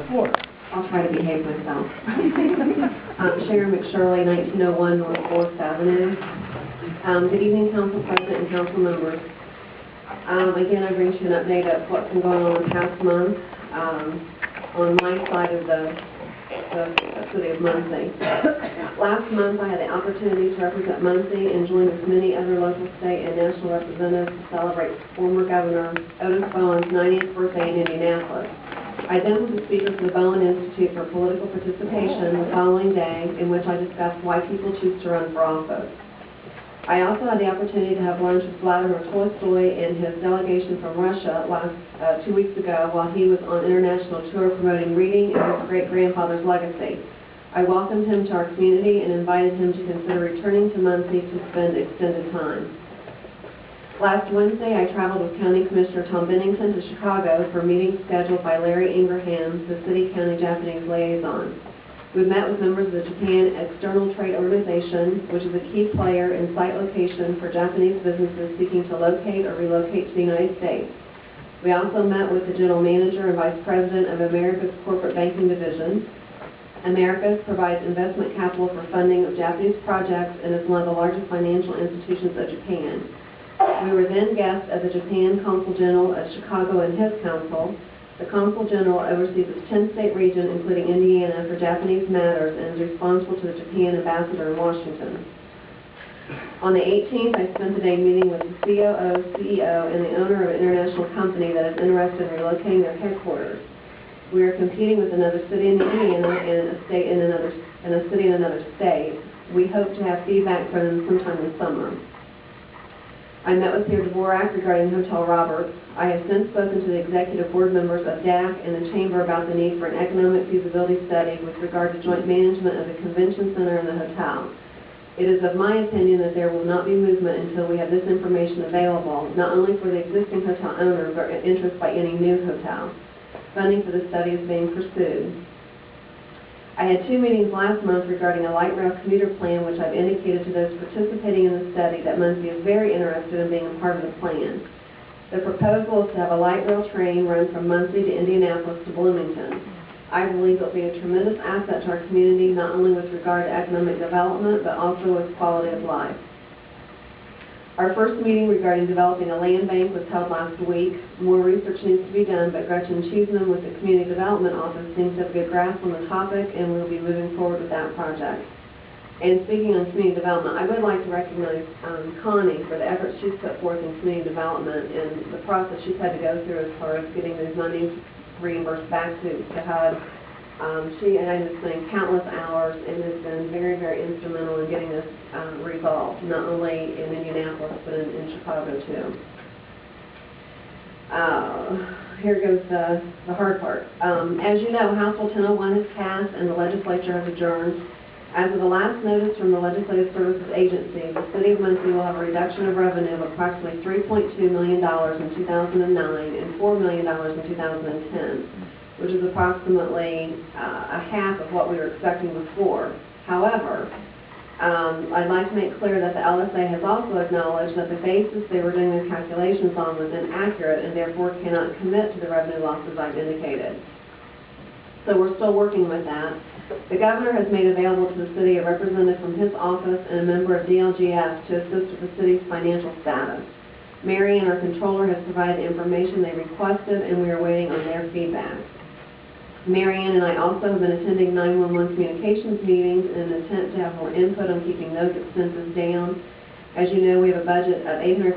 floor. I'll try to behave myself. Mayor McShurley, 1901 North 4th Avenue. Good evening, Council President and Council members. Again, I bring you an update of what's been going on the past month on my side of the city of Muncie. Last month, I had the opportunity to represent Muncie and join with many other local, state, and national representatives to celebrate former Governor Otis Bowen's 90th birthday in Indianapolis. I then was the speaker for the Bowen Institute for Political Participation the following day, in which I discussed why people choose to run for office. I also had the opportunity to have lunch with Vladimir Tolstoy and his delegation from Russia 2 weeks ago while he was on international tour promoting reading and his great-grandfather's legacy. I welcomed him to our community and invited him to consider returning to Muncie to spend extended time. Last Wednesday, I traveled with County Commissioner Tom Bennington to Chicago for a meeting scheduled by Larry Ingraham, the City-County Japanese liaison. We met with members of the Japan External Trade Organization, which is a key player and site location for Japanese businesses seeking to locate or relocate to the United States. We also met with the General Manager and Vice President of America's Corporate Banking Division. Americas provides investment capital for funding of Japanese projects and is one of the largest financial institutions of Japan. We were then guests of the Japan Consul General of Chicago and his council. The Consul General oversees its 10-state region, including Indiana, for Japanese matters and is responsible to the Japan ambassador in Washington. On the 18th, I spent the day meeting with the COO, CEO, and the owner of an international company that is interested in relocating their headquarters. We are competing with another city in Indiana and a city in another state. We hope to have feedback from them sometime this summer. I met with Pierre Dvorak regarding Hotel Roberts. I have since spoken to the executive board members of DAC and the Chamber about the need for an economic feasibility study with regard to joint management of the convention center and the hotel. It is of my opinion that there will not be movement until we have this information available, not only for the existing hotel owner, but interest by any new hotel. Funding for the study is being pursued. I had 2 meetings last month regarding a light rail commuter plan, which I've indicated to those participating in the study that Muncie is very interested in being a part of the plan. The proposal is to have a light rail train run from Muncie to Indianapolis to Bloomington. I believe it will be a tremendous asset to our community, not only with regard to economic development, but also with quality of life. Our first meeting regarding developing a land bank was held last week. More research needs to be done, but Gretchen Cheeseman with the Community Development Office seems to have a good grasp on the topic, and we'll be moving forward with that project. And speaking on community development, I would like to recognize Connie for the efforts she's put forth in community development and the process she's had to go through as far as getting those monies reimbursed back to HUD. She and I have spent countless hours and has been very, very instrumental in getting this resolved, not only in Indianapolis, but in Chicago, too. Here goes the hard part. As you know, House Bill 1001 has passed and the legislature has adjourned. As of the last notice from the Legislative Services Agency, the City of Muncie will have a reduction of revenue of approximately $3.2 million in 2009 and $4 million in 2010. Which is approximately a half of what we were expecting before. However, I'd like to make clear that the LSA has also acknowledged that the basis they were doing their calculations on was inaccurate and therefore cannot commit to the revenue losses I've indicated. So we're still working with that. The governor has made available to the city a representative from his office and a member of DLGF to assist with the city's financial status. Marion, our controller, has provided the information they requested, and we are waiting on their feedback. Marianne and I also have been attending 911 communications meetings in an attempt to have more input on keeping those expenses down. As you know, we have a budget of $800,000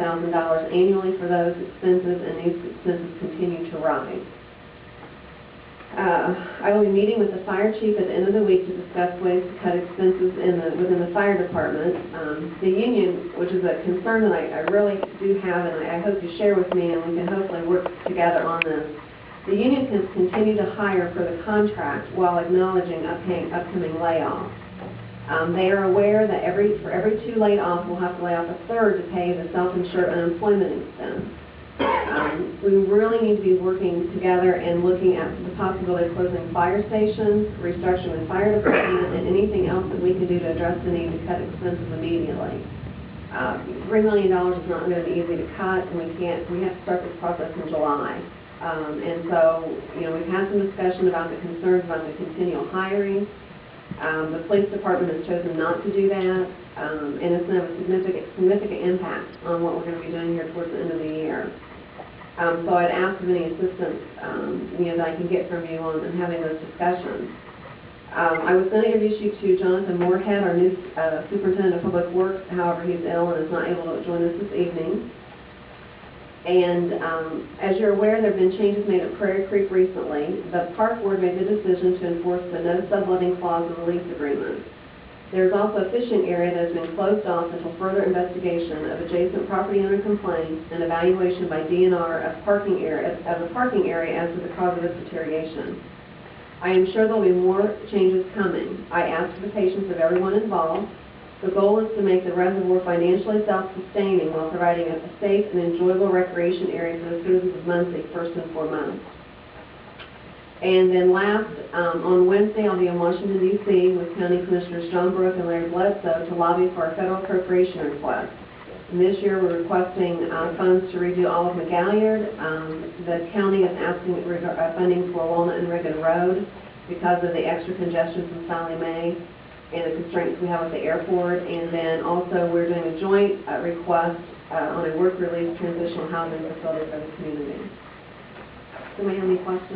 annually for those expenses, and these expenses continue to rise. I will be meeting with the fire chief at the end of the week to discuss ways to cut expenses within the fire department. The union, which is a concern that I really do have, and I hope you share with me, and we can hopefully work together on this. The union can continue to hire for the contract while acknowledging upcoming layoffs. They are aware that for every 2 laid off, we'll have to lay off a third to pay the self-insured unemployment expense. We really need to be working together and looking at the possibility of closing fire stations, restructuring the fire department, and anything else that we can do to address the need to cut expenses immediately. $3 million is not going to be easy to cut, and we have to start this process in July. And so, we've had some discussion about the concerns about the continual hiring. The police department has chosen not to do that, and it's going to have a significant impact on what we're going to be doing here towards the end of the year. So I'd ask of any assistance, that I can get from you on having those discussions. I was going to introduce you to Jonathan Moorhead, our new Superintendent of Public Works. However, he's ill and is not able to join us this evening. And as you're aware, there have been changes made at Prairie Creek recently. The Park Board made the decision to enforce the no subletting clause of the lease agreement. There's also a fishing area that has been closed off until further investigation of adjacent property owner complaints and evaluation by DNR of the parking area as to the cause of its deterioration. I am sure there will be more changes coming. I ask for the patience of everyone involved. The goal is to make the reservoir financially self-sustaining while providing a safe and enjoyable recreation area for the citizens of Muncie, first and foremost. And then last, on Wednesday, I'll be in Washington, D.C. with County Commissioners John Brook and Larry Bledsoe to lobby for our federal appropriation request. And this year, we're requesting funds to redo all of McGalliard. The county is asking funding for Walnut and Riggin Road because of the extra congestion from Sallie Mae and the constraints we have at the airport. And then also, we're doing a joint request on a work release transitional housing facility for the community. Do we have any questions?